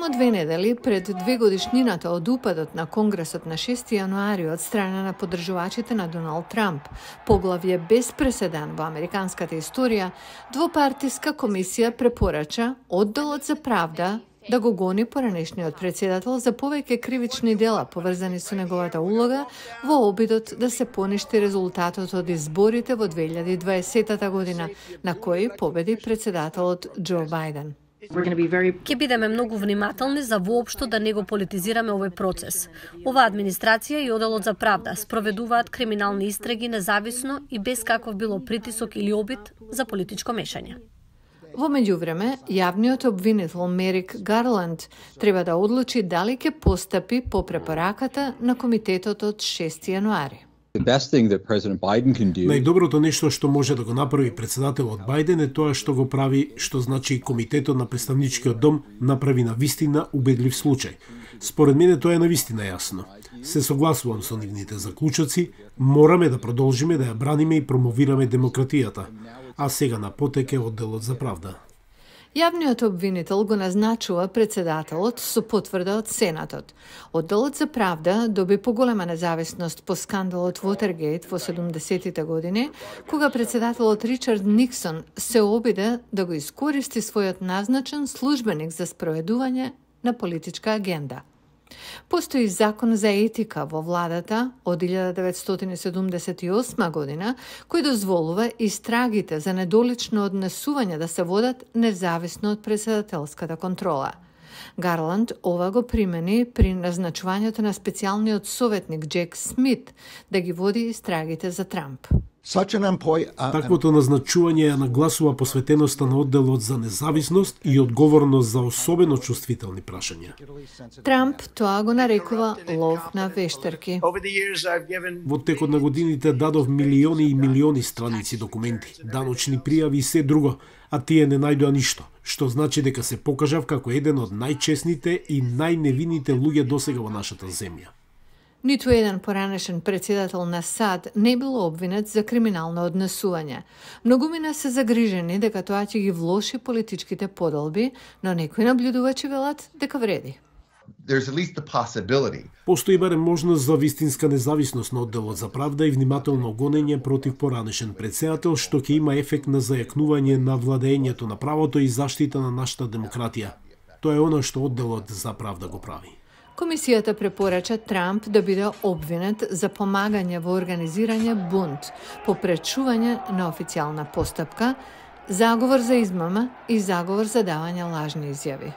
Само 2 недели пред 2-годишнината од упадот на Конгресот на 6 јануари од страна на поддржувачите на Доналд Трамп, поглавје без преседан во американската историја, двопартиска комисија препорача Одделот за правда да го гони поранешниот председател за повеќе кривични дела поврзани со неговата улога во обидот да се поништи резултатот од изборите во 2020 година, на кои победи председателот Џо Бајден. Ќе бидеме многу внимателни за воопшто да не го политизираме овој процес. Оваа администрација и Одделот за правда спроведуваат криминални истраги независно и без каков било притисок или обид за политичко мешање. Во меѓувреме, јавниот обвинител Мерик Гарланд треба да одлучи дали ќе постапи по препораката на комитетот од 6 јануари. Најдоброто нешто што може да го направи председателот Бајден е тоа што го прави, што значи комитетот на представничкиот дом направи навистина убедлив случај. Според мене тоа е навистина јасно. Се согласувам со нивните заклучоци, мораме да продолжиме да ја браниме и промовираме демократијата. А сега на потеке Одделот за правда. Јавниот обвинител го назначува председателот со потврда од Сенатот. Одделот за правда доби поголема независност по скандалот Вотергейт во 70-тите години, кога председателот Ричард Никсон се обиде да го искористи својот назначен службеник за спроведување на политичка агенда. Постои закон за етика во владата од 1978 година, кој дозволува истрагите за недолично однесување да се водат независно од председателската контрола. Гарланд ова го примени при назначувањето на специјалниот советник Джек Смит да ги води истрагите за Трамп. Таквото назначување ја нагласува посветеноста на Одделот за независност и одговорност за особено чувствителни прашања. Трамп тоа го нарекува лов на вештерки. Во текот на годините дадов милиони и милиони страници документи, даночни пријави и се друго, а тие не најдоа ништо, што значи дека се покажав како еден од најчесните и најневините луѓе досега во нашата земја. Ниту еден поранешен председател на САД не бил обвинет за криминално однесување. Многумина се загрижени дека тоа ќе ги влоши политичките поделби, но некои наблюдувачи велат дека вреди. Постои барем можност за вистинска независност на Одделот за правда и внимателно гонење против поранешен председател, што ќе има ефект на зајакнување на владењето на правото и заштита на нашата демократија. Тоа е оно што Одделот за правда го прави. Комисијата препорача Трамп да биде обвинет за помагање во организирање бунт, попречување на официјална постапка, заговор за измама и заговор за давање лажни изјави.